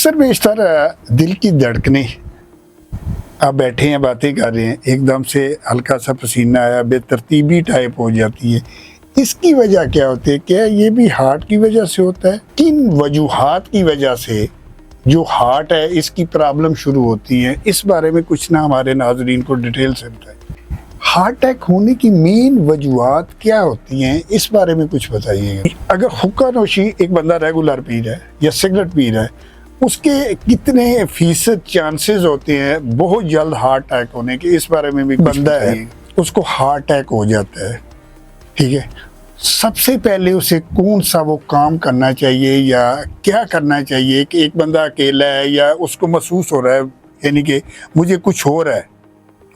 Sir बेशतर दिल की धड़कनें, आप बैठे हैं बातें कर रहे हैं, एकदम से हल्का सा पसीना आया, बेतरतीबी टाइप हो जाती है। इसकी वजह क्या होती है? क्या ये भी हार्ट की वजह से होता है? किन वजूहात की वजह से जो हार्ट है इसकी प्रॉब्लम शुरू होती है? इस बारे में कुछ ना हमारे नाजरीन को डिटेल से बताएं। हार्ट अटैक होने की मेन वजूहात क्या होती हैं, इस बारे में कुछ बताइएगा। अगर हुक्का नोशी एक बंदा रेगुलर पी रहा है या सिगरेट पी रहा है, उसके कितने फीसद चांसेस होते हैं बहुत जल्द हार्ट अटैक होने के? इस बारे में भी बंदा है उसको हार्ट अटैक हो जाता है, ठीक है, सबसे पहले उसे कौन सा वो काम करना चाहिए या क्या करना चाहिए कि एक बंदा अकेला है या उसको महसूस हो रहा है यानी कि मुझे कुछ हो रहा है,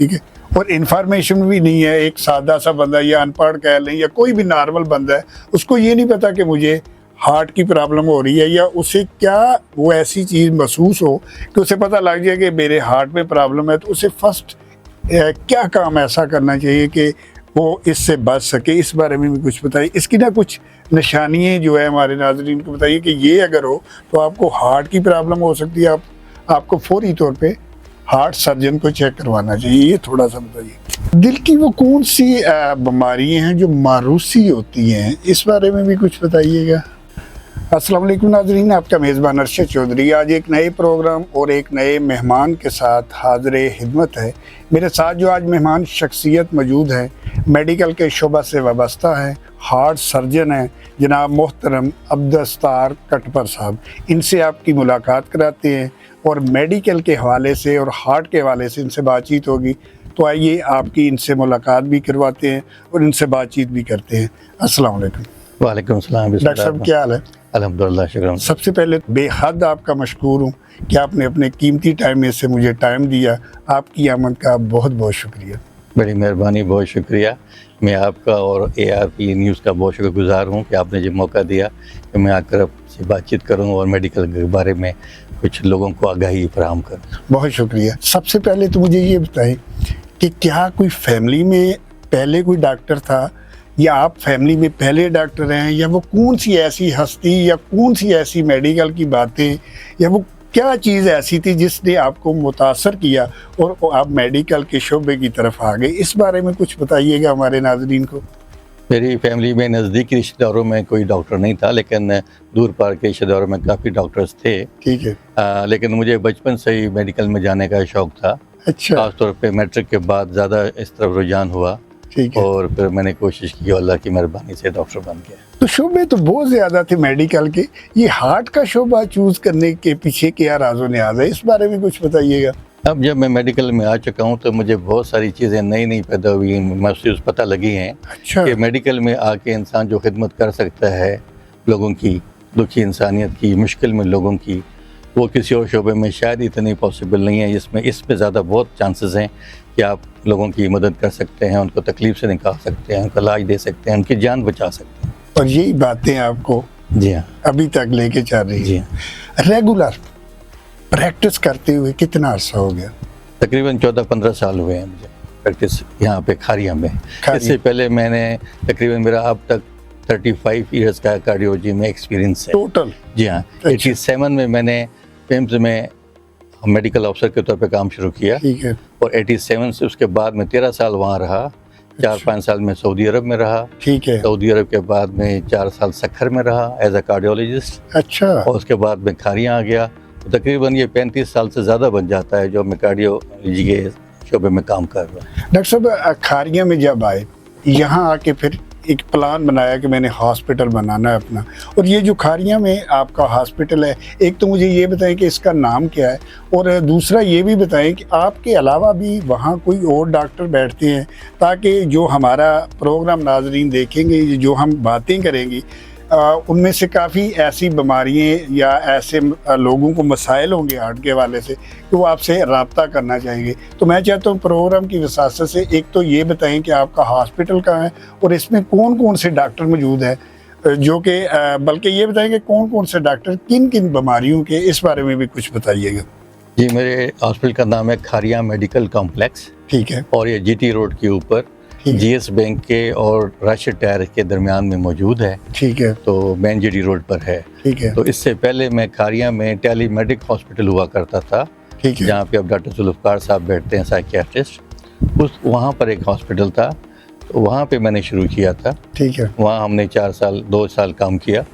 ठीक है, और इन्फॉर्मेशन भी नहीं है, एक सादा सा बंदा या अनपढ़ कह लें या कोई भी नॉर्मल बंदा है, उसको ये नहीं पता कि मुझे हार्ट की प्रॉब्लम हो रही है या उसे क्या वो ऐसी चीज़ महसूस हो कि उसे पता लग जाए कि मेरे हार्ट में प्रॉब्लम है, तो उसे फर्स्ट क्या काम ऐसा करना चाहिए कि वो इससे बच सके? इस बारे में भी कुछ बताइए। इसकी ना कुछ निशानियाँ जो है हमारे नाज़रीन को बताइए कि ये अगर हो तो आपको हार्ट की प्रॉब्लम हो सकती है, आपको फौरी तौर पे हार्ट सर्जन को चेक करवाना चाहिए। ये थोड़ा सा बताइए। दिल की वो कौन सी बीमारियाँ हैं जो मारूसी होती हैं, इस बारे में भी कुछ बताइएगा। अस्सलाम वालेकुम नाज़रीन, आपका मेज़बान अरशद चौधरी आज एक नए प्रोग्राम और एक नए मेहमान के साथ हाज़िर खिदमत है। मेरे साथ जो आज मेहमान शख्सियत मौजूद है, मेडिकल के शोबा से वाबस्ता है, हार्ट सर्जन है जनाब मोहतरम अब्दुस्तार कटपर साहब। इनसे आपकी मुलाकात कराते हैं और मेडिकल के हवाले से और हार्ट के हवाले से इनसे बातचीत होगी। तो आइए आपकी इनसे मुलाकात भी करवाते हैं और इनसे बातचीत भी करते हैं। अस्सलाम वालेकुम। वालेकुम सलाम। डॉक्टर साहब क्या हाल है? अल्हम्दुलिल्लाह, शुक्र। सबसे पहले बेहद आपका मशकूर हूँ कि आपने अपने कीमती टाइम में से मुझे टाइम दिया। आपकी आमद का बहुत बहुत शुक्रिया। बड़ी मेहरबानी, बहुत शुक्रिया। मैं आपका और ARP न्यूज़ का बहुत शुक्रगुजार हूँ कि आपने जो मौका दिया कि मैं आकर आपसे बातचीत करूँ और मेडिकल के बारे में कुछ लोगों को आगाही फराहम करूँ। बहुत शुक्रिया। सबसे पहले तो मुझे ये बताएं कि क्या कोई फैमिली में पहले कोई डॉक्टर था या आप फैमिली में पहले डॉक्टर हैं, या वो कौन सी ऐसी हस्ती या कौन सी ऐसी मेडिकल की बातें या वो क्या चीज़ ऐसी थी जिसने आपको मुतासर किया और आप मेडिकल के शोबे की तरफ आ गए? इस बारे में कुछ बताइएगा हमारे नाजरीन को। मेरी फैमिली में नज़दीकी रिश्तेदारों में कोई डॉक्टर नहीं था, लेकिन दूर पार के रिश्तेदारों में काफ़ी डॉक्टर्स थे, ठीक है। लेकिन मुझे बचपन से ही मेडिकल में जाने का शौक़ था। अच्छा। ख़ासतौर पे मैट्रिक के बाद ज़्यादा इस तरफ रुझान हुआ, ठीक है। और फिर मैंने कोशिश की, अल्लाह की मेहरबानी से डॉक्टर बन गया। तो शोबे तो बहुत ज़्यादा थे मेडिकल के, ये हार्ट का शोबा चूज़ करने के पीछे क्या राज़ो न्याज़ है, इस बारे में कुछ बताइएगा। अब जब मैं मेडिकल में आ चुका हूँ तो मुझे बहुत सारी चीज़ें नई नई पैदा हुई, महसूस पता लगी हैं। अच्छा। कि मेडिकल में आके इंसान जो खिदमत कर सकता है लोगों की, दुखी इंसानियत की, मुश्किल में लोगों की, वो किसी और शोबे में शायद इतनी पॉसिबल नहीं है। इसमें ज़्यादा बहुत चांसेस हैं कि आप लोगों की मदद कर सकते हैं, उनको तकलीफ़ से निकाल सकते हैं, उनको इलाज दे सकते हैं, उनकी जान बचा सकते हैं। और यही बातें आपको जी हाँ अभी तक लेके चल रही है? जी हाँ। रेगुलर प्रैक्टिस करते हुए कितना अर्सा हो गया? तकरीबन 14-15 साल हुए हैं मुझे प्रैक्टिस यहाँ पे खारिया में। इससे पहले मैंने तकरीबन मेरा अब तक 35 इयर्स का कार्डियोलॉजी में एक्सपीरियंस है टोटल। जी हाँ। 87 में मैंने पेम्स में मेडिकल ऑफिसर के तौर पे काम शुरू किया, ठीक है, और 87 से उसके बाद मैं 13 साल वहाँ रहा। 4-5 साल में सऊदी अरब में रहा, ठीक है। सऊदी अरब के बाद में 4 साल सक्खर में रहा एज अ कार्डियोलॉजिस्ट। अच्छा। और उसके बाद मैं खारिया आ गया। तो तकरीबन ये 35 साल से ज़्यादा बन जाता है जो मैं कार्डियोलॉजी के शोबे में काम कर रहा हूँ। डॉक्टर साहब खारिया में जब आए, यहाँ आके फिर एक प्लान बनाया कि मैंने हॉस्पिटल बनाना है अपना, और ये जो खारिया में आपका हॉस्पिटल है, एक तो मुझे ये बताएं कि इसका नाम क्या है, और दूसरा ये भी बताएं कि आपके अलावा भी वहाँ कोई और डॉक्टर बैठते हैं, ताकि जो हमारा प्रोग्राम नाजरीन देखेंगे, जो हम बातें करेंगी, उनमें से काफ़ी ऐसी बीमारियाँ या ऐसे लोगों को मसाइल होंगे हार्ट के हवाले से कि वो आपसे रब्ता करना चाहेंगे। तो मैं चाहता हूँ प्रोग्राम की वसासत से एक तो ये बताएं कि आपका हॉस्पिटल कहाँ है और इसमें कौन कौन से डॉक्टर मौजूद हैं, जो कि बल्कि ये बताएं कि कौन कौन से डॉक्टर किन किन बीमारियों के, इस बारे में भी कुछ बताइएगा। जी, मेरे हॉस्पिटल का नाम है खारिया मेडिकल कॉम्प्लेक्स, ठीक है, और ये GT रोड के ऊपर ठीक है। जीएस बैंक के और राशिद टायर के दरमियान में मौजूद है, ठीक है। तो मेन जीडी रोड पर है। ठीक है। तो इससे पहले मैं खारिया में टेलीमेडिक हॉस्पिटल हुआ करता था, ठीक है। जहाँ पे अब डॉक्टर जुल्फ़कार साहब बैठते हैं, साइकियाट्रिस्ट। वहाँ पर एक हॉस्पिटल था, तो वहाँ पे मैंने शुरू किया था। ठीक है। वहाँ हमने 2 साल काम किया,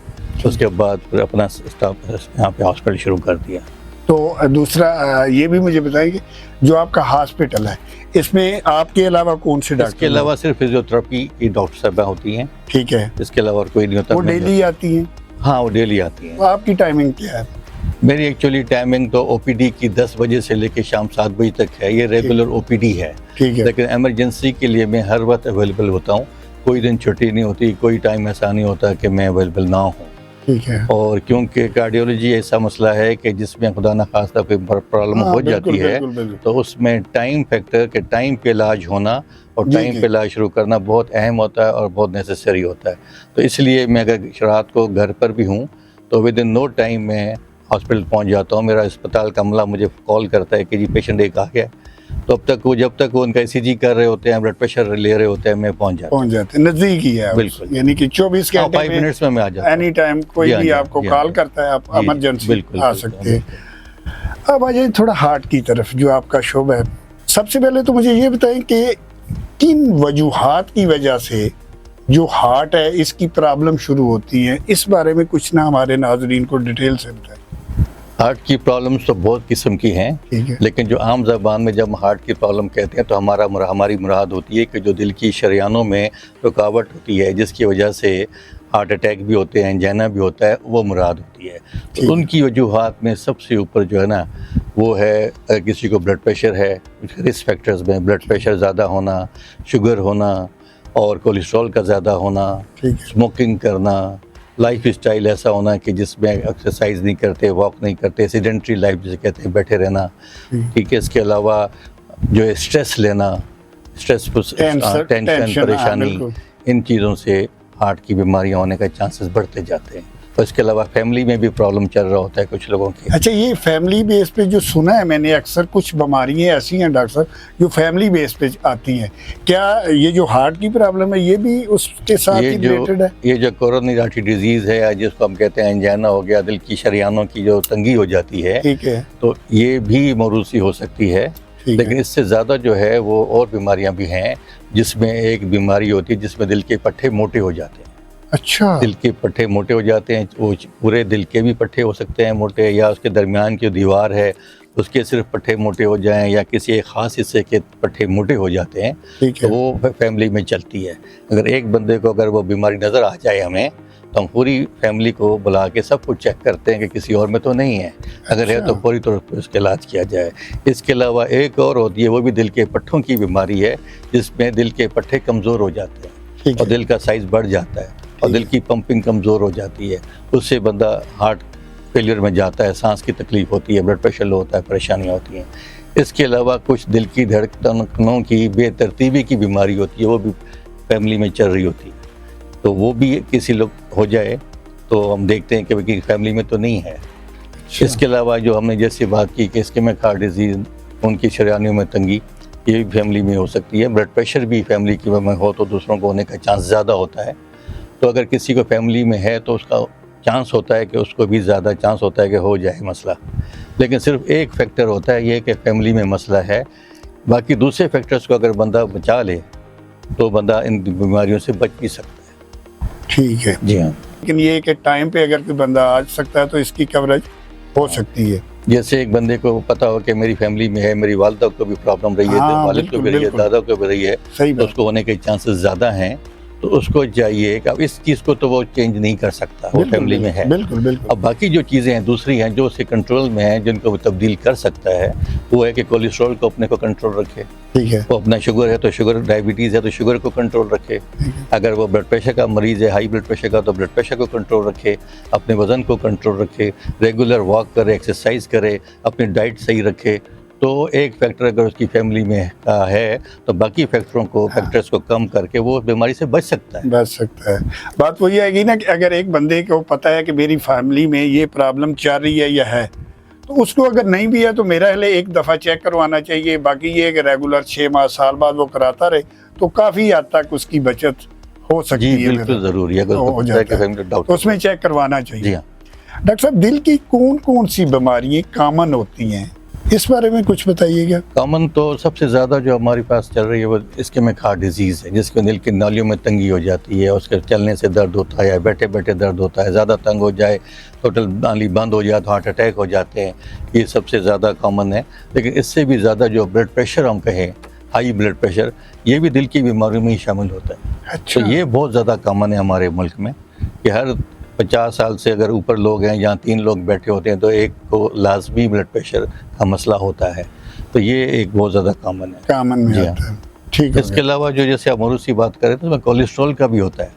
उसके बाद फिर अपना स्टाफ यहाँ पे हॉस्पिटल शुरू कर दिया। तो दूसरा ये भी मुझे बताइए, जो आपका हॉस्पिटल है इसमें आपके अलावा कौन से डॉक्टर? इसके अलावा सिर्फ फिजियोथेरेपी की डॉक्टर साहबा होती हैं। ठीक है। इसके अलावा और कोई नहीं होता। वो डेली आती हैं? हाँ, वो डेली आती हैं। तो आपकी टाइमिंग क्या है? मेरी एक्चुअली टाइमिंग तो ओपीडी की 10 बजे से लेकर शाम 7 बजे तक है, ये रेगुलर ओपीडी है। ठीक है। लेकिन इमरजेंसी के लिए मैं हर वक्त अवेलेबल होता हूँ, कोई दिन छुट्टी नहीं होती, कोई टाइम ऐसा नहीं होता कि मैं अवेलेबल ना हूँ। ठीक है। और क्योंकि कार्डियोलॉजी ऐसा मसला है कि जिसमें खुदा न खास्ता कोई प्रॉब्लम हाँ, हो बिल्कुल, जाती है, बिल्कुल, बिल्कुल। तो उसमें टाइम फैक्टर के टाइम पे इलाज होना और जी, टाइम जी। पे इलाज शुरू करना बहुत अहम होता है और बहुत नेसेसरी होता है। तो इसलिए मैं अगर रात को घर पर भी हूँ तो विद इन नो टाइम मैं हॉस्पिटल पहुँच जाता हूँ। मेरा अस्पताल का अमला मुझे कॉल करता है कि जी पेशेंट एक आ गया, तो जब तक वो उनका ECG कर रहे होते हैं, ब्लड प्रेशर ले रहे होते हैं, मैं पहुँच जाता हूँ। पहुंच जाते हैं, नजदीक ही है। बिल्कुल। यानी कि 24 हाँ, घंटे 5 मिनट्स में मैं आ जाता हूँ। एनी टाइम कोई जी हाँ, भी जी हाँ, आपको जी हाँ, कॉल जी। करता है, आप जी, इमरजेंसी बिल्कुल, आ बिल्कुल, सकते हैं। अब आ जाए थोड़ा हार्ट की तरफ, जो आपका शोबा है। सबसे पहले तो मुझे ये बताएं कि किन वजूहात की वजह से जो हार्ट है इसकी प्रॉब्लम शुरू होती है, इस बारे में कुछ ना हमारे नाजरीन को डिटेल से बताएं। हार्ट की प्रॉब्लम्स तो बहुत किस्म की हैं, ठीक है। लेकिन जो आम ज़बान में जब हम हार्ट की प्रॉब्लम कहते हैं तो हमारी मुराद होती है कि जो दिल की शरियानों में रुकावट होती है, जिसकी वजह से हार्ट अटैक भी होते हैं, एंजाइना भी होता है, वो मुराद होती है। ठीक है। तो उनकी वजूहात में सबसे ऊपर जो है ना, वो है अगर किसी को ब्लड प्रेशर है, रिस्क फैक्टर्स में ब्लड प्रेशर ज़्यादा होना, शुगर होना और कोलेस्ट्रॉल का ज़्यादा होना, ठीक है। स्मोकिंग करना, लाइफ स्टाइल ऐसा होना कि जिसमें एक्सरसाइज नहीं करते, वॉक नहीं करते, सेडेंट्री लाइफ जिसे कहते हैं, बैठे रहना। ठीक है। इसके अलावा जो है स्ट्रेस लेना, टेंशन, परेशानी, बिल्कुल। इन चीज़ों से हार्ट की बीमारियां होने का चांसेस बढ़ते जाते हैं। और इसके अलावा फैमिली में भी प्रॉब्लम चल रहा होता है कुछ लोगों की। अच्छा, ये फैमिली बेस पे जो सुना है मैंने, अक्सर कुछ बीमारियां ऐसी हैं डॉक्टर साहब जो फैमिली बेस पे आती हैं, क्या ये जो हार्ट की प्रॉब्लम है ये भी उसके साथ ही रिलेटेड है? ये जो कोरोनरी आर्टरी डिजीज़ है, या जिसको हम कहते हैं एंजाइना हो गया, दिल की शरियानों की जो तंगी हो जाती है, ठीक है। तो ये भी मौरूसी हो सकती है। लेकिन इससे ज़्यादा जो है वो और बीमारियां भी हैं, जिसमें एक बीमारी होती है जिसमें दिल के पट्टे मोटे हो जाते हैं। अच्छा। दिल के पट्टे मोटे हो जाते हैं, वो पूरे दिल के भी पट्टे हो सकते हैं मोटे, या उसके दरमियान की जो दीवार है उसके सिर्फ पट्टे मोटे हो जाएं, या किसी एक ख़ास हिस्से के पट्टे मोटे हो जाते हैं, ठीक तो है। वो फैमिली में चलती है। अगर एक बंदे को अगर वो बीमारी नज़र आ जाए हमें, तो हम पूरी फैमिली को बुला के सब कुछ चेक करते हैं कि किसी और में तो नहीं है। अगर है तो पूरी तौर पर उसका इलाज किया जाए। इसके अलावा एक और होती है, वो भी दिल के पट्टों की बीमारी है, जिसमें दिल के पट्टे कमज़ोर हो जाते हैं ठीक और है। दिल का साइज़ बढ़ जाता है और दिल की पंपिंग कमज़ोर हो जाती है। उससे बंदा हार्ट फेलियर में जाता है, सांस की तकलीफ़ होती है, ब्लड प्रेशर लो होता है, परेशानियाँ होती हैं। इसके अलावा कुछ दिल की धड़कनों की बेतरतीबी की बीमारी होती है, वो भी फैमिली में चल रही होती है। तो वो भी किसी लोग हो जाए तो हम देखते हैं कि फैमिली में तो नहीं है। इसके अलावा जो हमने जैसे बात की कि इस्केमिक हार्ट डिजीज़, उनकी शरियानियों में तंगी, ये भी फैमिली में हो सकती है। ब्लड प्रेशर भी फैमिली की में हो तो दूसरों को होने का चांस ज़्यादा होता है। तो अगर किसी को फैमिली में है तो उसका चांस होता है कि उसको भी ज़्यादा चांस होता है कि हो जाए मसला। लेकिन सिर्फ एक फैक्टर होता है ये कि फैमिली में मसला है, बाकी दूसरे फैक्टर्स को अगर बंदा बचा ले तो बंदा इन बीमारियों से बच भी सकता है। ठीक है। जी हाँ। लेकिन ये कि टाइम पे अगर कोई बंदा आ सकता है तो इसकी कवरेज हो सकती है। जैसे एक बंदे को पता हो कि मेरी फैमिली में है, मेरी वालिदा को भी प्रॉब्लम रही है, हाँ, वालिद को भी बिल्कुल, रही है, बिल्कुल। दादा को भी रही है, सही तो बात। उसको होने के चांसेस ज़्यादा हैं। तो उसको चाहिए कि अब इस चीज़ को तो वो चेंज नहीं कर सकता, वो बिल्कुल, फैमिली में है। बिल्कुल बिल्कुल। अब बाकी जो चीज़ें हैं दूसरी हैं जो उसके कंट्रोल में हैं, जिनको वो तब्दील कर सकता है, वो है कि कोलेस्ट्रॉल को अपने को कंट्रोल रखे। ठीक है। वो अपना शुगर है तो शुगर, डायबिटीज़ है तो शुगर को कंट्रोल रखे। अगर वो ब्लड प्रेशर का मरीज़ है, हाई ब्लड प्रेशर का, तो ब्लड प्रेशर को कंट्रोल रखे, अपने वज़न को कंट्रोल रखे, रेगुलर वॉक करे, एक्सरसाइज करे, अपनी डाइट सही रखे। तो एक फैक्टर अगर उसकी फैमिली में है तो बाकी फैक्टर्स को कम करके वो बीमारी से बच सकता है। बच सकता है। बात वही आएगी ना कि अगर एक बंदे को पता है कि मेरी फैमिली में ये प्रॉब्लम चल रही है या है, तो उसको अगर नहीं भी है तो मेरा पहले एक दफ़ा चेक करवाना चाहिए। बाकी ये कि रेगुलर 6 माह साल बाद वो कराता रहे तो काफ़ी हद तक उसकी बचत हो सकती जी है। बिल्कुल ज़रूरी है, अगर हो उसको पता है जाता कि है। फैमिली तो डॉक्टर। उसमें चेक करवाना चाहिए। जी हाँ। डॉक्टर साहब, दिल की कौन कौन सी बीमारियां कॉमन होती हैं, इस बारे में कुछ बताइएगा। कॉमन तो सबसे ज़्यादा जो हमारे पास चल रही है वो इस्केमिक हार्ट डिजीज़ है, जिसके दिल की नालियों में तंगी हो जाती है, उसके चलने से दर्द होता है या बैठे बैठे दर्द होता है, ज़्यादा तंग हो जाए, टोटल नाली बंद हो जाए तो हार्ट अटैक हो जाते हैं। ये सबसे ज़्यादा कॉमन है। लेकिन इससे भी ज़्यादा जो ब्लड प्रेशर हम कहें, हाई ब्लड प्रेशर, ये भी दिल की बीमारियों में ही शामिल होता है। अच्छा। तो ये बहुत ज़्यादा कॉमन है हमारे मुल्क में कि हर 50 साल से अगर ऊपर लोग हैं, जहाँ 3 लोग बैठे होते हैं तो एक को लाजमी ब्लड प्रेशर का मसला होता है। तो ये एक बहुत ज़्यादा कॉमन है। कॉमन में जी हाँ। आता है। ठीक है। इसके अलावा जो जैसे आप मरूज की बात करें तो उसमें कोलेस्ट्रॉल का भी होता है।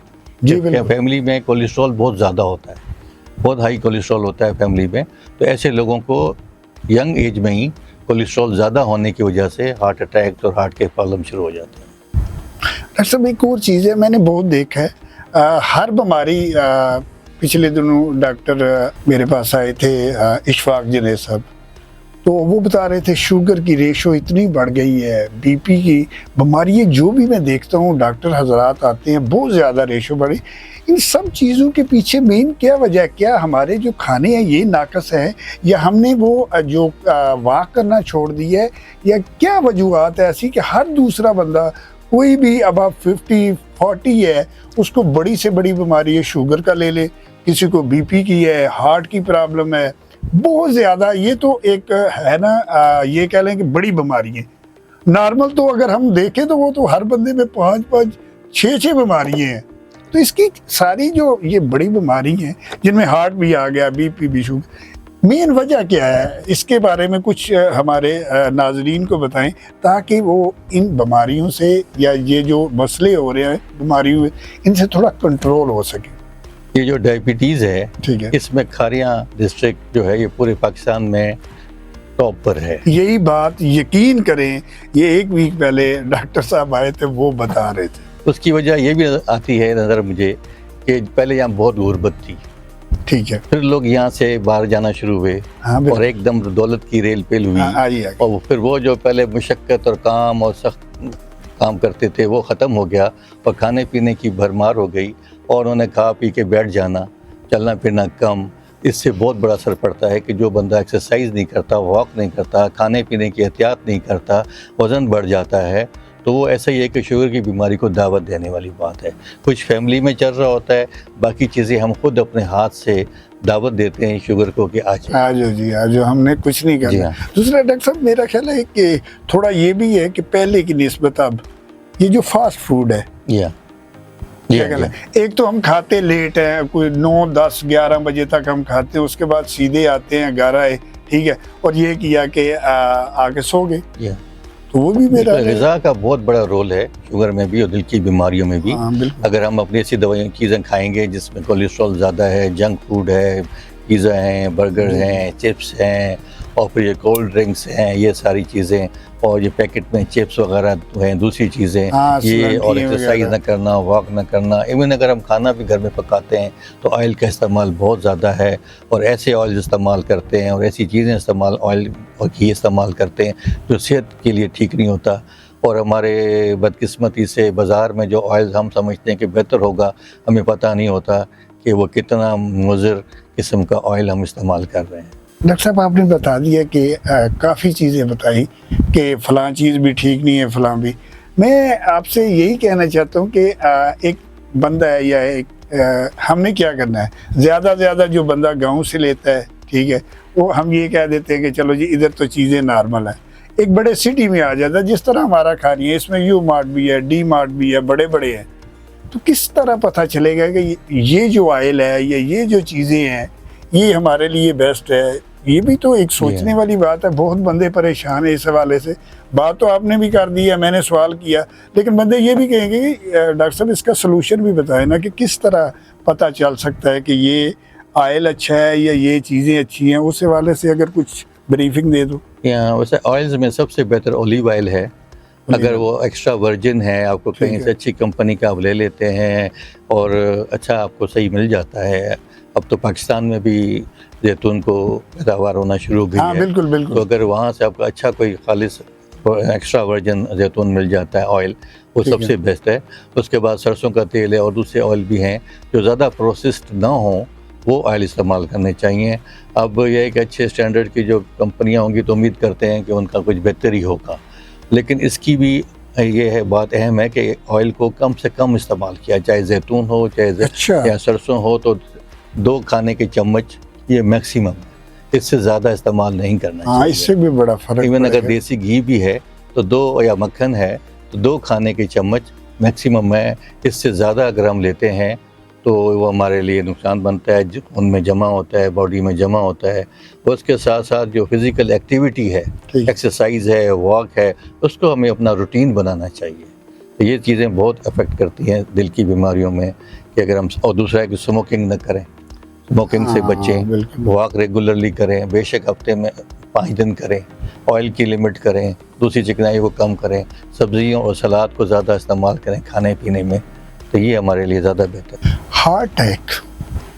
जी कि बिल्कुल। फैमिली में कोलेस्ट्रॉल बहुत ज़्यादा होता है, बहुत हाई कोलेस्ट्रॉल होता है फैमिली में, तो ऐसे लोगों को यंग एज में ही कोलेस्ट्रॉल ज़्यादा होने की वजह से हार्ट अटैक और हार्ट के प्रॉब्लम शुरू हो जाते हैं। डॉक्टर साहब, एक और चीज़ है, मैंने बहुत देखा है, हर बीमारी, पिछले दिनों डॉक्टर मेरे पास आए थे, इशफाक जनेद साहब, तो वो बता रहे थे शुगर की रेशो इतनी बढ़ गई है, बीपी की बीमारी, जो भी मैं देखता हूँ डॉक्टर हजरात आते हैं, बहुत ज़्यादा रेशो बढ़ी। इन सब चीज़ों के पीछे मेन क्या वजह है? क्या हमारे जो खाने हैं ये नाकस है, या हमने वो जो वाक करना छोड़ दिया है, या क्या वजूहत है ऐसी कि हर दूसरा बंदा, कोई भी अब 50-40 है, उसको बड़ी से बड़ी बीमारी है, शुगर का ले ले, किसी को बीपी की है, हार्ट की प्रॉब्लम है, बहुत ज़्यादा। ये तो एक है ना, ये कह लें कि बड़ी बीमारी है। नॉर्मल तो अगर हम देखें तो वो तो हर बंदे में 5-5, 6-6 बीमारियाँ हैं। तो इसकी सारी जो ये बड़ी बीमारी हैं, जिनमें हार्ट भी आ गया, बीपी भी, शुगर, मेन वजह क्या है? इसके बारे में कुछ हमारे नाजरीन को बताएं, ताकि वो इन बीमारियों से, या ये जो मसले हो रहे हैं बीमारियों, इनसे थोड़ा कंट्रोल हो सके। ये जो डायबिटीज़ है, ठीक है। इसमें खारियां डिस्ट्रिक्ट जो है ये पूरे पाकिस्तान में टॉप पर है। यही बात यकीन करें, ये एक वीक पहले डॉक्टर साहब आए थे, वो बता रहे थे। उसकी वजह ये भी आती है नज़र मुझे कि पहले यहाँ बहुत गुर्बत थी, ठीक है। फिर लोग यहाँ से बाहर जाना शुरू हुए, हाँ और एकदम दौलत की रेल पेल हुई, आइए। और फिर वो जो पहले मुशक्क़त और काम और सख्त काम करते थे वो ख़त्म हो गया, और खाने पीने की भरमार हो गई, और उन्हें खा पी के बैठ जाना, चलना फिरना कम। इससे बहुत बड़ा असर पड़ता है कि जो बंदा एक्सरसाइज नहीं करता, वॉक नहीं करता, खाने पीने की एहतियात नहीं करता, वज़न बढ़ जाता है। तो वो ऐसा ही है कि शुगर की बीमारी को दावत देने वाली बात है। कुछ फैमिली में चल रहा होता है, बाकी चीज़ें हम खुद अपने हाथ से दावत देते हैं शुगर को कि आज जी, आज हमने कुछ नहीं जी करना। हाँ। दूसरा डॉक्टर साहब, मेरा ख्याल है कि थोड़ा ये भी है कि पहले की निस्बत अब ये जो फास्ट फूड है, या क्या कहना है? एक तो हम खाते लेट हैं, कोई 9, 10, 11 बजे तक हम खाते हैं, उसके बाद सीधे आते हैं घर आए, ठीक है, और ये किया कि आके सो गए। तो वो भी मेरा ग़िज़ा का बहुत बड़ा रोल है शुगर में भी और दिल की बीमारियों में भी। अगर हम अपनी ऐसी दवाइयाँ चीज़ें खाएंगे जिसमें कोलेस्ट्रॉल ज़्यादा है, जंक फूड है, पिज़्ज़ा हैं, बर्गर हैं, चिप्स हैं, और फिर ये कोल्ड ड्रिंक्स हैं, ये सारी चीज़ें, और ये पैकेट में चिप्स वगैरह हैं, दूसरी चीज़ें, ये, और एक्सरसाइज ना करना, वॉक ना करना। इवन अगर हम खाना भी घर में पकाते हैं तो ऑयल का इस्तेमाल बहुत ज़्यादा है, और ऐसे ऑयल इस्तेमाल करते हैं और ऐसी चीज़ें इस्तेमाल, ऑयल और घी इस्तेमाल करते हैं जो सेहत के लिए ठीक नहीं होता। और हमारे बदकिस्मती से बाज़ार में जो ऑयल हम समझते हैं कि बेहतर होगा, हमें पता नहीं होता कि वो कितना मुज़र किस्म का ऑयल हम इस्तेमाल कर रहे हैं। डॉक्टर साहब, आपने बता दिया कि काफ़ी चीज़ें बताई कि फ़लाँ चीज़ भी ठीक नहीं है, फ़लाँ भी। मैं आपसे यही कहना चाहता हूँ कि एक बंदा है, या एक हमने क्या करना है, ज़्यादा से ज़्यादा जो बंदा गांव से लेता है, ठीक है, वो हम ये कह देते हैं कि चलो जी इधर तो चीज़ें नॉर्मल है। एक बड़े सिटी में आ जाता है, जिस तरह हमारा खा रही है, इसमें यू मार्ट भी है, डी मार्ट भी है, बड़े बड़े हैं, तो किस तरह पता चलेगा कि ये जो ऑयल है या ये जो चीज़ें हैं ये हमारे लिए बेस्ट है? ये भी तो एक सोचने वाली बात है। बहुत बंदे परेशान है इस हवाले से। बात तो आपने भी कर दी है, मैंने सवाल किया, लेकिन बंदे ये भी कहेंगे कि डॉक्टर साहब इसका सलूशन भी बताएं ना, कि किस तरह पता चल सकता है कि ये ऑयल अच्छा है या ये चीज़ें अच्छी हैं। उस हवाले से अगर कुछ ब्रीफिंग दे दो। वैसे ऑयल्स में सबसे बेहतर ओलिव ऑयल है, अगर वो एक्स्ट्रा वर्जिन है, आपको कहीं से अच्छी कंपनी का आप ले लेते हैं और अच्छा आपको सही मिल जाता है। अब तो पाकिस्तान में भी जैतून को पैदावार होना शुरू हो गई है। बिल्कुल बिल्कुल। तो अगर वहाँ से आपका अच्छा कोई खालिस एक्स्ट्रा वर्जिन जैतून मिल जाता है ऑयल, वो ठीक है। सबसे बेस्ट है। उसके बाद सरसों का तेल है और दूसरे ऑयल भी हैं जो ज़्यादा प्रोसेस्ड ना हो, वो ऑयल इस्तेमाल करने चाहिए। अब ये एक अच्छे स्टैंडर्ड की जो कंपनियां होंगी तो उम्मीद करते हैं कि उनका कुछ बेहतर ही होगा, लेकिन इसकी भी ये है बात अहम है कि ऑयल को कम से कम इस्तेमाल किया, चाहे जैतून हो चाहे अच्छा। या सरसों हो, तो 2 खाने के चम्मच ये मैक्सिमम है, इससे ज़्यादा इस्तेमाल नहीं करना हाँ, चाहिए। इससे भी बड़ा फर्क इवन अगर पड़ेगा। देसी घी भी है तो 2, या मक्खन है तो 2 खाने के चम्मच मैक्सिमम है। इससे ज़्यादा अगर हम लेते हैं तो वो हमारे लिए नुकसान बनता है, उनमें जमा होता है, बॉडी में जमा होता है। उसके साथ साथ जो फिज़िकल एक्टिविटी है, ठीक। एक्सरसाइज है, वॉक है, उसको हमें अपना रूटीन बनाना चाहिए। तो ये चीज़ें बहुत अफेक्ट करती हैं दिल की बीमारियों में कि अगर हम, और दूसरा है कि स्मोकिंग न करें, स्मोकिंग से हाँ, बचें, बिल्कुल। वॉक रेगुलरली करें, बेशक हफ्ते में 5 दिन करें, ऑयल की लिमिट करें, दूसरी चिकनाई को कम करें, सब्जियों और सलाद को ज़्यादा इस्तेमाल करें खाने पीने में, तो ये हमारे लिए ज़्यादा बेहतर है। हार्ट अटैक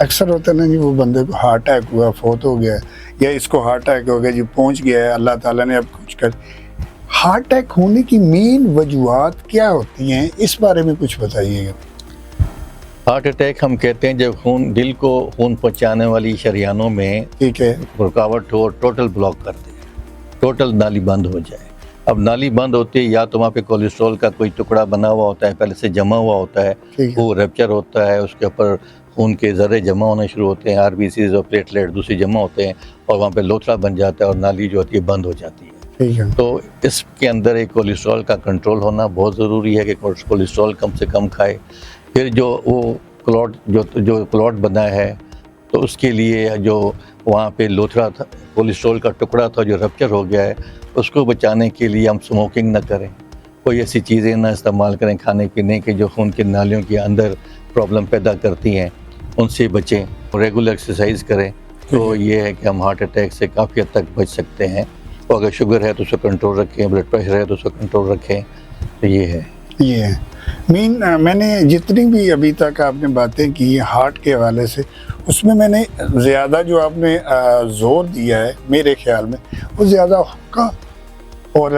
अक्सर होता है ना जी, वो बंदे को हार्ट अटैक हुआ, फोत हो गया, या इसको हार्ट अटैक हो गया जी, पहुंच गया है, अल्लाह ताला ने अब कुछ कर। हार्ट अटैक होने की मेन वजूहात क्या होती हैं, इस बारे में कुछ बताइएगा। हार्ट अटैक हम कहते हैं जब दिल को खून पहुंचाने वाली शरियानों में ठीक है। रुकावट हो, टोटल ब्लॉक कर दे, टोटल नाली बंद हो जाए। अब नाली बंद होती है, या तो वहाँ पे कोलेस्ट्रॉल का कोई टुकड़ा बना हुआ होता है, पहले से जमा हुआ होता है, ठीक है। वो रप्चर होता है, उसके ऊपर खून के ज़र्रे जमा होने शुरू होते हैं, आरबीसीज और प्लेटलेट दूसरी जमा होते हैं, और वहाँ पे लोथड़ा बन जाता है और नाली जो होती है बंद हो जाती है। ठीक है। तो इसके अंदर एक कोलेस्ट्रॉल का कंट्रोल होना बहुत ज़रूरी है कि कोलेस्ट्रॉल कम से कम खाए। फिर जो वो क्लॉट जो क्लॉट बना है, तो उसके लिए जो वहाँ पे लोथड़ा था, कोलेस्ट्रॉल का टुकड़ा था जो रप्चर हो गया है, उसको बचाने के लिए हम स्मोकिंग ना करें, कोई ऐसी चीज़ें ना इस्तेमाल करें खाने पीने के जो खून की नालियों के अंदर प्रॉब्लम पैदा करती हैं, उनसे बचें, रेगुलर एक्सरसाइज करें। तो ये है कि हम हार्ट अटैक से काफ़ी हद तक बच सकते हैं। और अगर शुगर है तो उसको कंट्रोल रखें, ब्लड प्रेशर है तो उसको कंट्रोल रखें। तो ये है मैंने जितनी भी अभी तक आपने बातें की हार्ट के हवाले से, उसमें मैंने ज़्यादा जो आपने जोर दिया है मेरे ख्याल में, वो ज़्यादा हुक्का और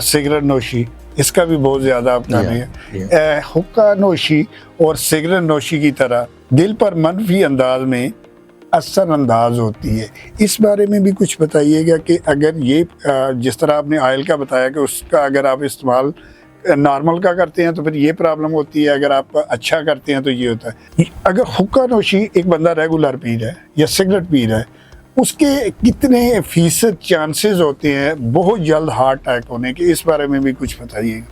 सिगरेट नोशी, इसका भी बहुत ज़्यादा अपना नहीं है। हुक्का नोशी और सिगरेट नोशी की तरह दिल पर मनफी अंदाज में असर अंदाज होती है, इस बारे में भी कुछ बताइएगा कि अगर ये जिस तरह आपने ऑयल का बताया कि उसका अगर आप इस्तेमाल नॉर्मल का करते हैं तो फिर ये प्रॉब्लम होती है, अगर आप अच्छा करते हैं तो ये होता है। अगर हुक्का नोशी एक बंदा रेगुलर पी रहा है या सिगरेट पी रहा है, उसके कितने फीसद चांसेस होते हैं बहुत जल्द हार्ट अटैक होने के, इस बारे में भी कुछ बताइएगा।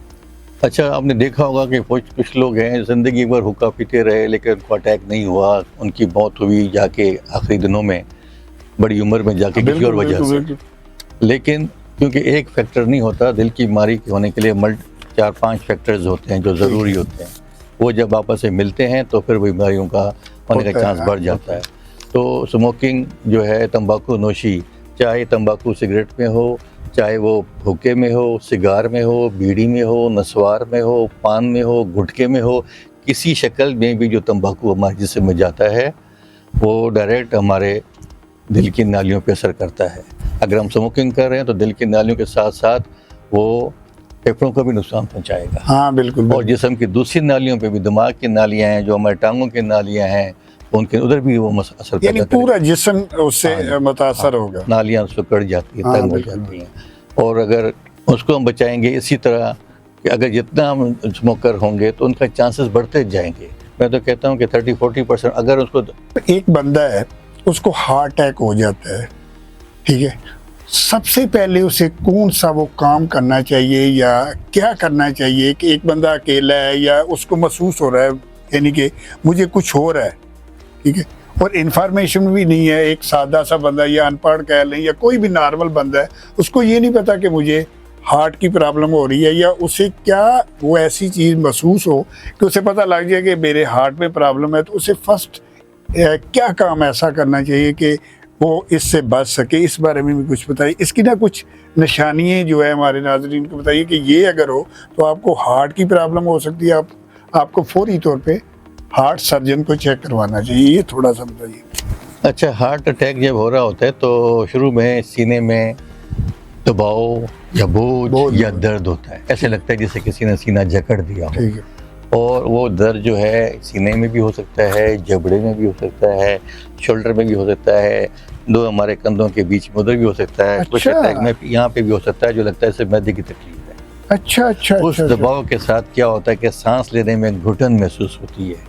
अच्छा, आपने देखा होगा कि कुछ लोग हैं ज़िंदगी भर हुक्का पीते रहे लेकिन उनको अटैक नहीं हुआ, उनकी मौत हुई जाके आखिरी दिनों में, बड़ी उम्र में जाके किसी और वजह से। लेकिन क्योंकि एक फैक्टर नहीं होता, दिल की बीमारी होने के लिए 4-5 फैक्टर्स होते हैं जो ज़रूरी होते हैं, वो जब आपस में मिलते हैं तो फिर बीमारियों का होने का चांस बढ़ जाता है। तो स्मोकिंग जो है, तंबाकू नोशी, चाहे तंबाकू सिगरेट में हो, चाहे वो हुक्के में हो, सिगार में हो, बीड़ी में हो, नस्वार में हो, पान में हो, गुटखे में हो, किसी शक्ल में भी जो तंबाकू हमारे जिस्म में जाता है वो डायरेक्ट हमारे दिल की नालियों पे असर करता है। अगर हम स्मोकिंग कर रहे हैं तो दिल की नालियों के साथ साथ वो फेफड़ों को भी नुकसान पहुंचाएगा। हाँ बिल्कुल। और जिस्म की दूसरी नालियों पे भी, दिमाग की नालियां हैं, जो हमारे टांगों की नालियां हैं, उनके उधर भी वो असर पैदा करेगा। पूरा जिस्म उससे मुतासर होगा, नालियां उसको कट जाती हैं, तंग हो जाती हैं। और अगर उसको हम बचाएंगे इसी तरह कि अगर जितना हम स्मोकर होंगे तो उनका चांसेस बढ़ते जाएंगे। मैं तो कहता हूँ कि 30-40% अगर उसको, एक बंदा है उसको हार्ट अटैक हो जाता है, ठीक है, सबसे पहले उसे कौन सा वो काम करना चाहिए या क्या करना चाहिए कि एक बंदा अकेला है या उसको महसूस हो रहा है यानी कि मुझे कुछ हो रहा है, ठीक है, और इन्फॉर्मेशन भी नहीं है, एक सादा सा बंदा या अनपढ़ कह लें या कोई भी नॉर्मल बंदा है, उसको ये नहीं पता कि मुझे हार्ट की प्रॉब्लम हो रही है, या उसे क्या वो ऐसी चीज़ महसूस हो कि उसे पता लग जाए कि मेरे हार्ट में प्रॉब्लम है, तो उसे फर्स्ट क्या काम ऐसा करना चाहिए कि वो इससे बच सके, इस बारे में भी कुछ बताइए। इसकी ना कुछ निशानियाँ जो है हमारे नाज़रीन को बताइए कि ये अगर हो तो आपको हार्ट की प्रॉब्लम हो सकती है, आपको फौरी तौर पे हार्ट सर्जन को चेक करवाना चाहिए, ये थोड़ा सा बताइए। अच्छा, हार्ट अटैक जब हो रहा होता है तो शुरू में सीने में दबाव या बोझ बोझ या दर्द होता है, ऐसे लगता है जैसे किसी ने सीना जकड़ दिया हो। ठीक है। और वो दर्द जो है सीने में भी हो सकता है, जबड़े में भी हो सकता है, शोल्डर में भी हो सकता है, दो हमारे कंधों के बीच में उधर भी हो सकता है, कुछ अच्छा। अटैक में यहाँ पे भी हो सकता है, जो लगता है सिर्फ मैदे की तकलीफ है। अच्छा अच्छा उस अच्छा, दबाव के साथ क्या होता है कि सांस लेने में घुटन महसूस होती है,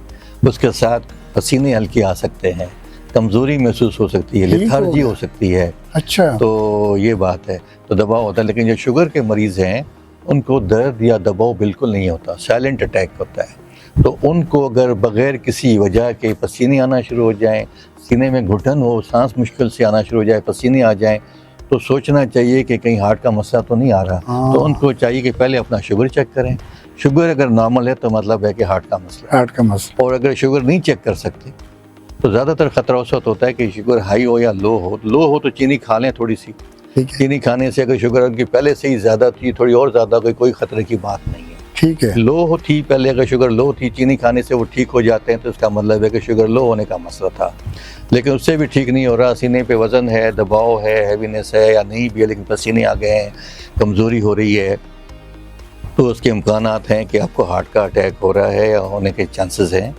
उसके साथ पसीने हल्के आ सकते हैं, कमजोरी महसूस हो सकती है, ठीक हो लेथार्जी गया। हो सकती है। अच्छा। तो ये बात है, तो दबाव होता है। लेकिन जो शुगर के मरीज़ हैं उनको दर्द या दबाव बिल्कुल नहीं होता, साइलेंट अटैक होता है। तो उनको अगर बग़ैर किसी वजह के पसीने आना शुरू हो जाएं, सीने में घुटन हो, सांस मुश्किल से आना शुरू हो जाए, पसीने आ जाएं, तो सोचना चाहिए कि कहीं हार्ट का मसला तो नहीं आ रहा। हाँ। तो उनको चाहिए कि पहले अपना शुगर चेक करें। शुगर अगर नॉर्मल है तो मतलब है कि हार्ट का मसला है। हार्ट का मसला। और अगर शुगर नहीं चेक कर सकते तो ज़्यादातर ख़तरा उस वक्त होता है कि शुगर हाई हो या लो हो। लो हो तो चीनी खा लें थोड़ी सी, ठीक है। चीनी खाने से अगर शुगर उनकी पहले से ही ज़्यादा थी, थोड़ी और ज़्यादा कोई खतरे की बात नहीं है। ठीक है। लो हो थी पहले, अगर शुगर लो थी, चीनी खाने से वो ठीक हो जाते हैं, तो इसका मतलब है कि शुगर लो होने का मसला था। लेकिन उससे भी ठीक नहीं हो रहा, सीने पे वज़न है, दबाव है, हैवीनेस है या नहीं भी है, लेकिन पसीने आ गए हैं, कमज़ोरी हो रही है, तो उसके इम्कानात हैं कि आपको हार्ट का अटैक हो रहा है या होने के चांसेस हैं।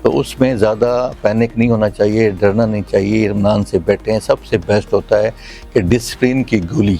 तो उसमें ज़्यादा पैनिक नहीं होना चाहिए, डरना नहीं चाहिए, इत्मीनान से बैठें। सबसे बेस्ट होता है कि डिस्प्रिन की गोली,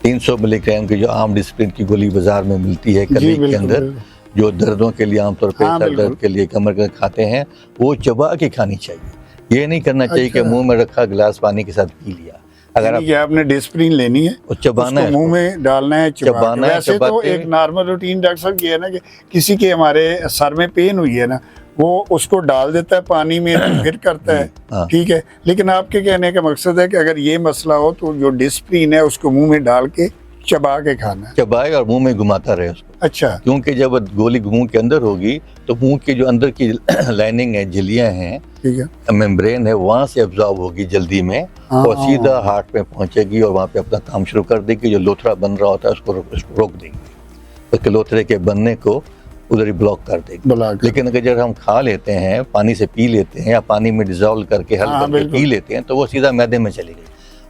300 मिलीग्राम की जो आम डिस्प्रिन की गोली बाज़ार में मिलती है कली के बिल्कुल, अंदर, बिल्कुल। जो दर्दों के लिए आमतौर पर हाँ, सर दर्द बिल्कुल। के लिए, कमर का खाते हैं, वो चबा के खानी चाहिए। ये नहीं करना चाहिए कि अच्छा। मुंह में रखा गिलास पानी के साथ पी लिया। अगर यानी कि आपने डिस्प्रिन लेनी है, वो चबाना है, उसको मुंह में डालना है, चबा के। चबाना है, वैसे चबा तो के। एक नॉर्मल रूटीन डॉक्टर साहब ये है ना कि किसी के हमारे सर में पेन हुई है ना, वो उसको डाल देता है पानी में तो फिर करता है। हाँ। ठीक है। लेकिन आपके कहने का मकसद है कि अगर ये मसला हो तो जो डिस्प्रिन है उसको मुंह में डाल के चबा के खाना है। चबाए और मुंह में घुमाता रहे उसको, अच्छा। क्योंकि जब गोली मुंह के अंदर होगी तो मुंह के जो अंदर की लाइनिंग है, झिल्लियाँ हैं, ठीक है। मेम्ब्रेन है, वहाँ से एब्जॉर्ब होगी जल्दी में और हाँ। सीधा हार्ट में पहुँचेगी और वहाँ पे अपना काम शुरू कर देगी। जो लोथड़ा बन रहा होता है उसको रोक देगी, उसके लोथड़े के बनने को उधर ही ब्लॉक कर देगी। बुला के। लेकिन अगर जब हम खा लेते हैं, पानी से पी लेते हैं या पानी में डिजॉल्व करके हल हाँ, करके बिल्कुल। पी लेते हैं, तो वो सीधा मैदे में चली गई।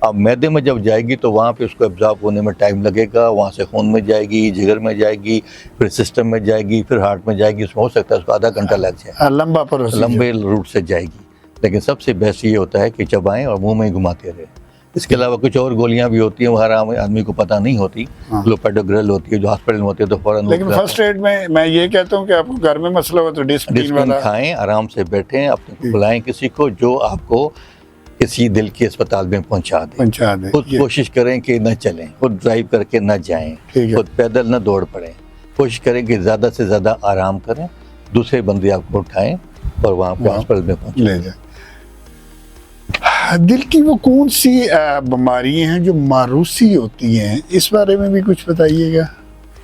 अब मैदे में जब जाएगी तो वहाँ पे उसको एब्जॉर्ब होने में टाइम लगेगा, वहाँ से खून में जाएगी, जिगर में जाएगी, फिर सिस्टम में जाएगी, फिर हार्ट में जाएगी। उसमें हो सकता है उसको आधा घंटा लग जाए, लंबा प्रोसीजर। लंबे रूट से जाएगी। लेकिन सबसे बेस्ट ये होता है कि चबाएं और मुंह में ही घुमाते रहे। इसके अलावा कुछ और गोलियां भी होती हैं, वो हर आदमी को पता नहीं होती। हाँ। क्लोपेडोग्रेल होती है, जो हॉस्पिटल में होती है तो फौरन लेकिन फर्स्ट एड में मैं ये कहता हूँ कि आपको घर में मसला हो तो डिस्प्रिन डिस्प्रिन वाला खाएं, आराम से बैठें, अपने को बुलाएं किसी को जो आपको किसी दिल के अस्पताल में पहुंचा दे। पहुंचा दे। खुद ये कोशिश करें कि न चलें, खुद ड्राइव करके न जाएं, ठीक है। खुद पैदल न दौड़ पड़ें। कोशिश करें कि ज़्यादा से ज़्यादा आराम करें, दूसरे बंदे आपको उठाएं और वहाँ पे वहाँ हॉस्पिटल में पहुँचे। ले जाए। दिल की वो कौन सी बीमारियां हैं जो मारूसी होती हैं, इस बारे में भी कुछ बताइएगा।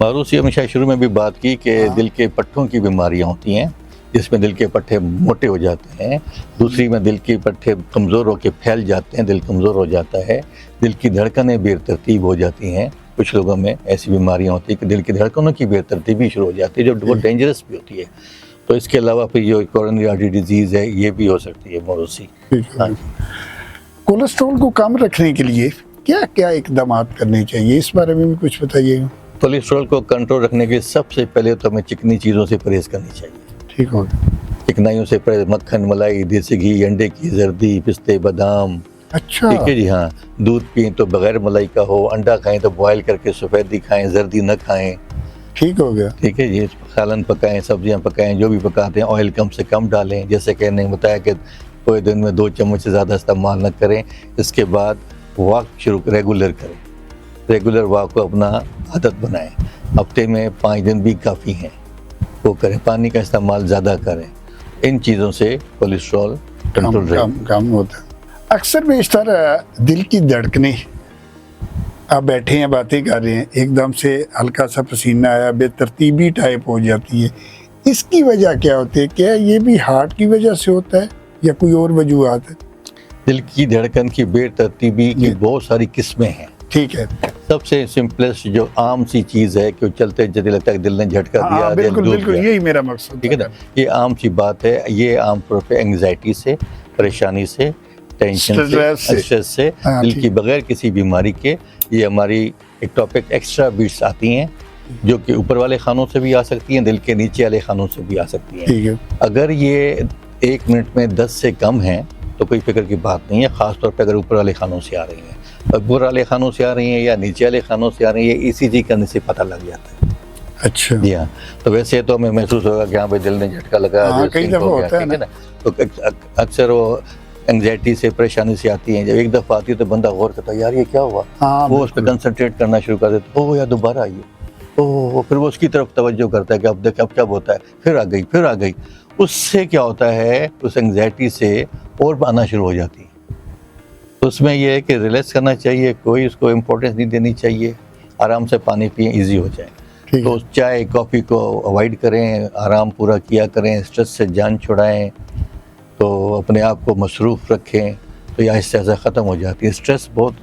मारूसी हमेशा शुरू में भी बात की कि हाँ। दिल के पट्टों की बीमारियां होती हैं, जिसमें दिल के पट्टे मोटे हो जाते हैं। दूसरी में दिल के पट्टे कमज़ोर होकर फैल जाते हैं, दिल कमज़ोर हो जाता है, दिल की धड़कनें बेतरतीब हो जाती हैं। कुछ लोगों में ऐसी बीमारियां होती हैं कि दिल की धड़कनों की बेतरतीबी शुरू हो जाती है, जो बहुत डेंजरस भी होती है। तो इसके अलावा फिर जो कोरोनरी आर्टरी डिजीज़ है, ये भी हो सकती है मारूसी। हाँ जी। कोलेस्ट्रॉल को कम रखने के लिए क्या क्या इकदाम करने चाहिए, इस बारे में भी कुछ बताइएगा। कोलेस्ट्रॉल को कंट्रोल रखने के लिए सबसे पहले तो हमें चिकनी चीज़ों से परहेज़ करनी चाहिए। ठीक हो गया। चिकनाइयों से परहेज़, मक्खन, मलाई, देसी घी, अंडे की जर्दी, पिस्ते, बादाम। अच्छा। ठीक है जी। हाँ, दूध पिएं तो बगैर मलाई का हो, अंडा खाएं तो बॉयल करके सफ़ेदी खाएं, जर्दी न खाएं। ठीक हो गया। ठीक है जी। सालन पकाएं, सब्जियां पकाएं, जो भी पकाते हैं ऑयल कम से कम डालें। जैसे कि मैंने बताया कि पूरे दिन में 2 चम्मच से ज़्यादा इस्तेमाल न करें। इसके बाद वॉक रेगुलर करें, रेगुलर वॉक को अपना आदत बनाएं। हफ्ते में 5 दिन भी काफ़ी हैं, वो करें। पानी का इस्तेमाल ज़्यादा करें। इन चीज़ों से कोलेस्ट्रॉल कंट्रोल रहेगा। कम होता है। अक्सर बेशतर दिल की धड़कनें, आप बैठे हैं बातें कर रहे हैं, एकदम से हल्का सा पसीना आया, बेतरतीबी टाइप हो जाती है, इसकी वजह क्या होती है? क्या ये भी हार्ट की वजह से होता है या कोई और वजूहत है? दिल की धड़कन की बेतरतीबी की जी। बहुत सारी किस्में हैं। ठीक है। सबसे सिंपलेस्ट जो आम सी चीज़ है कि चलते चलते लगता है कि दिल ने झटका दिया, हाँ, दिल बिल्कुल डूब बिल्कुल, गया। यही मेरा मकसद ठीक है ना, ये आम सी बात है। ये आम तौर पे एंग्जाइटी से, परेशानी से, टेंशन से, स्ट्रेस से, दिल की बगैर किसी बीमारी के। ये हमारी एक टॉपिक एक्स्ट्रा बीट्स आती हैं जो कि ऊपर वाले खानों से भी आ सकती हैं, दिल के नीचे वाले खानों से भी आ सकती हैं। अगर ये 1 मिनट में 10 से कम है तो कोई फिक्र की बात नहीं है, ख़ासतौर पर अगर ऊपर वाले खानों से आ रही हैं। ऊपर वाले खानों से आ रही हैं या नीचे वाले खानों से आ रही है, ECG करने से पता लग जाता है। अच्छा जी हाँ, तो वैसे तो हमें महसूस होगा कि हाँ भाई दिल ने झटका लगा, कई दफ़ा होता है ना, तो अक्सर वो एंग्जाइटी से, परेशानी से आती हैं। जब एक दफ़ा आती है तो बंदा गौर करता है यार ये क्या हुआ, वो उस पर कंसंट्रेट करना शुरू कर देता है, ओह यार दोबारा आई है, ओह, फिर वो उसकी तरफ तवज्जो करता है कि अब देख अब क्या होता है, फिर आ गई। उससे क्या होता है, उस एंग्जाइटी से और आना शुरू हो जाती है। तो उसमें यह है कि रिलैक्स करना चाहिए, कोई उसको इम्पोर्टेंस नहीं देनी चाहिए, आराम से पानी पिए, ईजी हो जाए। तो चाय कॉफ़ी को अवॉइड करें, आराम पूरा किया करें, स्ट्रेस से जान छुड़ाएं, तो अपने आप को मसरूफ़ रखें, तो ये आहिस्ता आहिस्ता ख़त्म हो जाती है। स्ट्रेस बहुत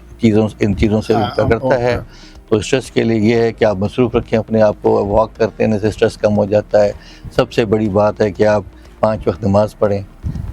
इन चीज़ों से करता है, तो स्ट्रेस के लिए ये है कि आप मसरूफ़ रखें अपने आप को, वॉक करते हैं से स्ट्रेस कम हो जाता है। सबसे बड़ी बात है कि आप 5 वक्त नमाज़ पढ़ें,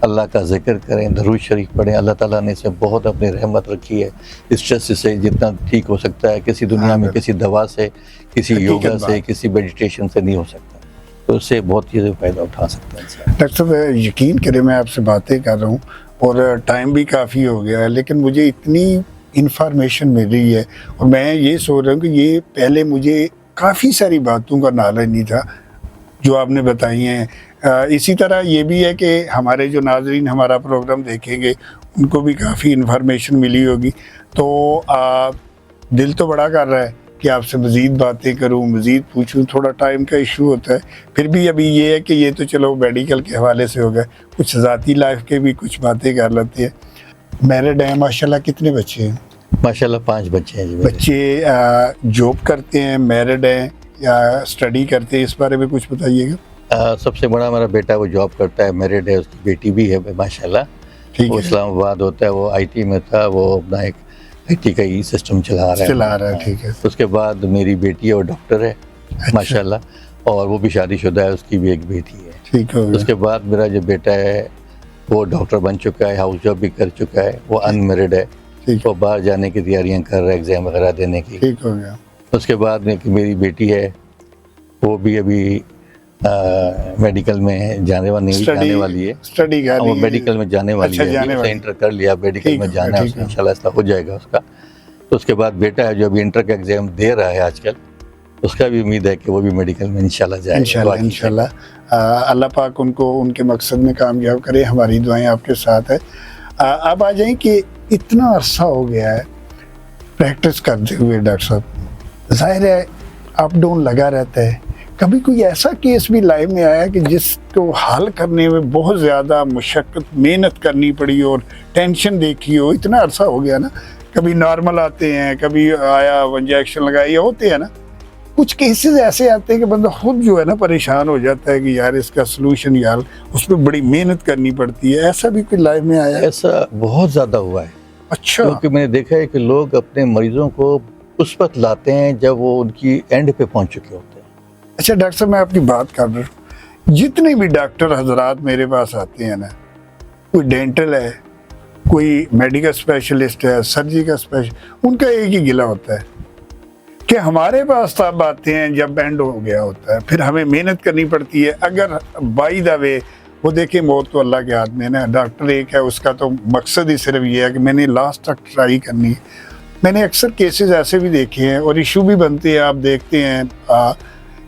अल्लाह का ज़िक्र करें, दरूद शरीफ पढ़ें। अल्लाह ताला ने इसे बहुत अपनी रहमत रखी है। स्ट्रेस से जितना ठीक हो सकता है किसी दुनिया में किसी दवा से, किसी योगा से, किसी मेडिटेशन से नहीं हो सकता, तो उससे बहुत चीज़ें फ़ायदा उठा सकता है। डॉक्टर साहब यकीन करें मैं आपसे बातें कर रहा हूँ और टाइम भी काफ़ी हो गया है, लेकिन मुझे इतनी इंफॉर्मेशन मिल रही है और मैं ये सोच रहा हूँ कि ये पहले मुझे काफ़ी सारी बातों का नॉलेज नहीं था जो आपने बताई हैं। इसी तरह ये भी है कि हमारे जो नाज़रीन हमारा प्रोग्राम देखेंगे उनको भी काफ़ी इन्फॉर्मेशन मिली होगी, तो दिल तो बड़ा कर रहा है कि आपसे मज़ीद बातें करूं, मज़ीद पूछूं, थोड़ा टाइम का इशू होता है। फिर भी अभी ये है कि ये तो चलो मेडिकल के हवाले से हो गए, कुछ ज़ाती लाइफ के भी कुछ बातें कर लेते हैं। मैरिड हैं माशाल्लाह, कितने बच्चे हैं? माशाल्लाह 5 बच्चे हैं जी। बच्चे जॉब करते हैं, मैरिड हैं या स्टडी करते हैं, इस बारे में कुछ बताइएगा। सबसे बड़ा हमारा बेटा वो जॉब करता है, मैरिड है, उसकी बेटी भी है माशाल्लाह, वो इस्लामाबाद होता है, वो IT में था, वो अपना एक IT का ही सिस्टम चला रहा है। ठीक है। उसके बाद मेरी बेटी है, वो डॉक्टर है माशाल्लाह, और वो भी शादीशुदा है, उसकी भी एक बेटी है। ठीक हो गया। उसके बाद मेरा जो बेटा है वो डॉक्टर बन चुका है, हाउस जॉब भी कर चुका है, वो अनमेरिड है, वो बाहर जाने की तैयारियां कर रहा है एग्ज़ाम वगैरह देने की। ठीक हो गया। उसके बाद मेरी बेटी है, वो भी अभी मेडिकल में जाने वाली है, स्टडी कर रही है, वो मेडिकल में जाने वाली है, उसने इंटर कर लिया, मेडिकल में जाना है, इंशाल्लाह ऐसा हो जाएगा उसका। तो उसके बाद बेटा है जो अभी इंटर का एग्ज़ाम दे रहा है आजकल, उसका भी उम्मीद है कि वो भी मेडिकल में इंशाल्लाह जाएगा। इंशाल्लाह अल्लाह पाक उनको उनके मकसद में कामयाब करे, हमारी दुआएं आपके साथ है। अब आ जाएं कि इतना अरसा हो गया है प्रैक्टिस करते हुए डॉक्टर साहब, जाहिर है अप डाउन लगा रहता है, कभी कोई ऐसा केस भी लाइफ में आया कि जिसको हल करने में बहुत ज़्यादा मुशक्क़त मेहनत करनी पड़ी और टेंशन देखी हो? इतना अरसा हो गया ना, कभी नॉर्मल आते हैं, कभी आया इंजेक्शन लगाया, होते हैं ना कुछ केसेस ऐसे आते हैं कि बंदा खुद जो है ना परेशान हो जाता है कि यार इसका सलूशन, यार उस पर बड़ी मेहनत करनी पड़ती है। ऐसा भी कोई लाइफ में आया? ऐसा बहुत ज़्यादा हुआ है। अच्छा। क्योंकि मैंने देखा है कि लोग अपने मरीजों को उस वक्त लाते हैं जब वो उनकी एंड पे पहुंच चुके होते हैं। अच्छा डॉक्टर साहब, मैं आपकी बात कर रहा हूँ, जितने भी डॉक्टर हजरात मेरे पास आते हैं ना, कोई डेंटल है, कोई मेडिकल स्पेशलिस्ट है, सर्जरी का स्पेशलिस्ट, उनका एक ही गिला होता है कि हमारे पास तब आते हैं जब एंड हो गया होता है, फिर हमें मेहनत करनी पड़ती है। अगर बाई द वे वो देखें, मौत तो अल्लाह के हाथ में ना, डॉक्टर एक है, उसका तो मकसद ही सिर्फ ये है कि मैंने लास्ट तक ट्राई करनी है। मैंने अक्सर केसेस ऐसे भी देखे हैं और इशू भी बनते हैं, आप देखते हैं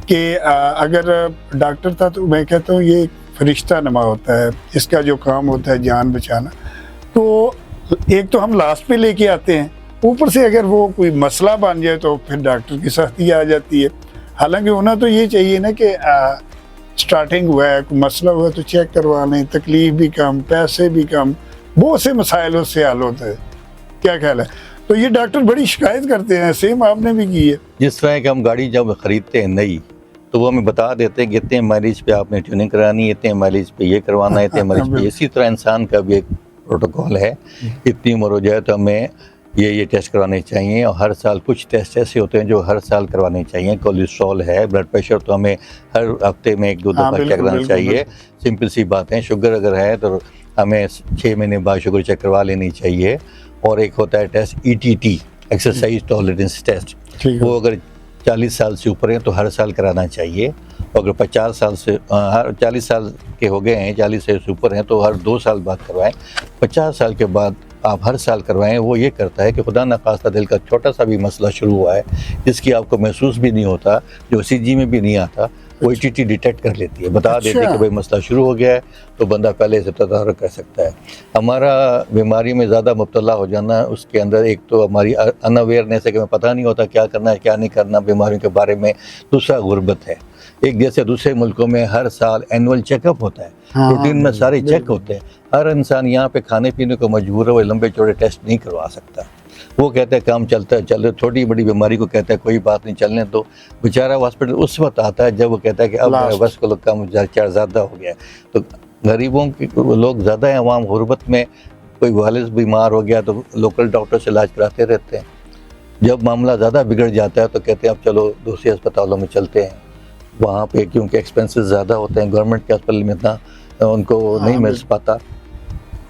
कि अगर डॉक्टर था तो मैं कहता हूँ ये फरिश्ता नमा होता है, इसका जो काम होता है जान बचाना। तो एक तो हम लास्ट पे लेके आते हैं, ऊपर से अगर वो कोई मसला बन जाए तो फिर डॉक्टर की सख्ती आ जाती है। हालांकि होना तो ये चाहिए ना कि स्टार्टिंग हुआ है, कोई मसला हुआ तो चेक करवा लें, तकलीफ भी कम, पैसे भी कम, बहुत से मसाइल उससे हल होते हैं। क्या ख्याल है? तो ये डॉक्टर बड़ी शिकायत करते हैं, सेम आपने भी की है। जिस तरह कि हम गाड़ी जब खरीदते हैं नई, तो वो हमें बता देते हैं कि इतने माइलेज पे आपने ट्यूनिंग करानी है, इतने माइलेज पे ये करवाना है, इतने माइलेज पे। इसी तरह इंसान का भी एक प्रोटोकॉल है, इतनी उम्र हो जाए तो हमें ये टेस्ट करवाने चाहिए, और हर साल कुछ टेस्ट ऐसे होते हैं जो हर साल करवाने चाहिए। कोलेस्ट्रॉल है, ब्लड प्रेशर तो हमें हर हफ्ते में 1-2 दफ़ा चेक करना चाहिए, सिंपल सी बात है। शुगर अगर है तो हमें 6 महीने बाद शुगर चेक करवा लेनी चाहिए। और एक होता है test ETT, exercise tolerance test, ठीक है। वो अगर 40 साल से ऊपर हैं तो हर साल कराना चाहिए। और अगर 50 साल से हर 40 साल के हो गए हैं, 40 से ऊपर हैं तो हर 2 साल बाद करवाएं। 50 साल के बाद आप हर साल करवाएं। वो ये करता है कि खुदा न खास्ता दिल का छोटा सा भी मसला शुरू हुआ है जिसकी आपको महसूस भी नहीं होता, जो CG में भी नहीं आता, वो ETT डिटेक्ट कर लेती है, बता देती है कि भाई मसला शुरू हो गया है, तो बंदा पहले से तदारक कर सकता है। हमारा बीमारी में ज़्यादा मुब्तला हो जाना, उसके अंदर एक तो हमारी अनअवेयरनेस है कि हमें पता नहीं होता क्या करना है क्या नहीं करना बीमारियों के बारे में। दूसरा गुर्बत है। एक जैसे दूसरे मुल्कों में हर साल एनुअल चेकअप होता है, हाँ, रूटीन में सारे चेक होते हैं। हर इंसान यहाँ पे खाने पीने को मजबूर है, वो लंबे चौड़े टेस्ट नहीं करवा सकता। वो कहते हैं काम चलता है, चल छोटी बड़ी बीमारी को कहता है कोई बात नहीं चलने दो। बेचारा हॉस्पिटल उस वक्त आता है जब वो कहता है कि अब बस को कम ज़्यादा हो गया है। तो गरीबों के लोग ज़्यादा हैं, अवाम गुर्बत में, कोई वालिद बीमार हो गया तो लोकल डॉक्टर से इलाज कराते रहते हैं। जब मामला ज़्यादा बिगड़ जाता है तो कहते हैं अब चलो दूसरे अस्पतालों में चलते हैं। वहाँ पे क्योंकि एक्सपेंसेस ज़्यादा होते हैं, गवर्नमेंट के अस्पताल में इतना उनको नहीं मिल पाता,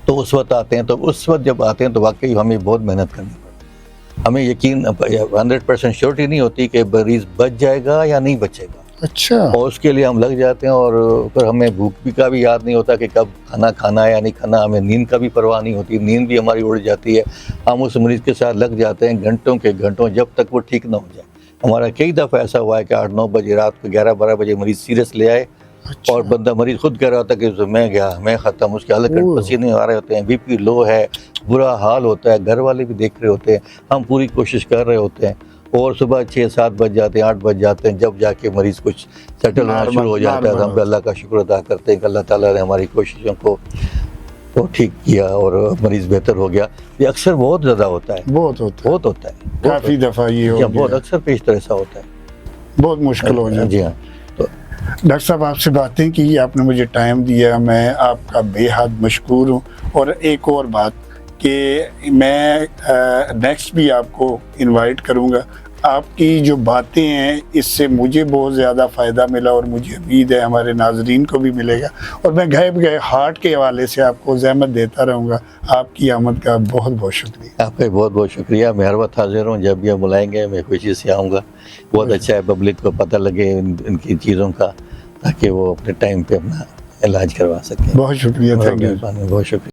तो उस वक्त आते हैं। तो उस वक्त जब आते हैं तो वाकई हमें बहुत मेहनत करनी पड़ती है। हमें यकीन 100% श्योरिटी नहीं होती कि मरीज़ बच जाएगा या नहीं बचेगा। अच्छा। और उसके लिए हम लग जाते हैं और फिर हमें भूख भी का भी याद नहीं होता कि कब खाना खाना है या नहीं खाना। हमें नींद का भी परवाह नहीं होती, नींद भी हमारी उड़ जाती है। हम उस मरीज़ के साथ लग जाते हैं घंटों के घंटों जब तक वो ठीक ना हो जाए। हमारा कई दफ़ा ऐसा हुआ है कि 8-9 बजे रात को 11-12 बजे मरीज़ सीरियस ले आए। अच्छा। और बंदा मरीज़ खुद कह रहा होता है कि मैं गया, मैं ख़त्म, उसके हालत पसीने आ रहे होते हैं, BP लो है, बुरा हाल होता है, घर वाले भी देख रहे होते हैं, हम पूरी कोशिश कर रहे होते हैं। और सुबह 6-7 बज जाते हैं, 8 बज जाते हैं, जब जाके मरीज़ कुछ सेटल होना शुरू हो जाता है तो हम अल्लाह का शुक्र अदा करते हैं कि अल्लाह ताला ने हमारी कोशिशों को तो ठीक किया और मरीज़ बेहतर हो गया। ये अक्सर बहुत ज़्यादा होता है, बहुत होता है, काफ़ी दफ़ा ये हो बहुत अक्सर पेशतर ऐसा होता है, बहुत मुश्किल हो जाता है। जी हाँ। तो डॉक्टर साहब आपसे बातें की, आपने मुझे टाइम दिया, मैं आपका बेहद मशकूर हूँ। और एक और बात कि मैं नेक्स्ट भी आपको इनवाइट करूँगा। आपकी जो बातें हैं इससे मुझे बहुत ज़्यादा फ़ायदा मिला और मुझे उम्मीद है हमारे नाजरीन को भी मिलेगा। और मैं गए हार्ट के हवाले से आपको ज़हमत देता रहूँगा। आपकी आमद का बहुत बहुत शुक्रिया। आपका बहुत बहुत शुक्रिया। मैं हर वक्त हाजिर हूँ, जब भी आप बुलाएंगे मैं खुशी से आऊँगा। बहुत अच्छा है पब्लिक को पता लगे इनकी चीज़ों का, ताकि वो अपने टाइम पे अपना इलाज करवा सकें। बहुत शुक्रिया, थैंक यू। बहुत शुक्रिया।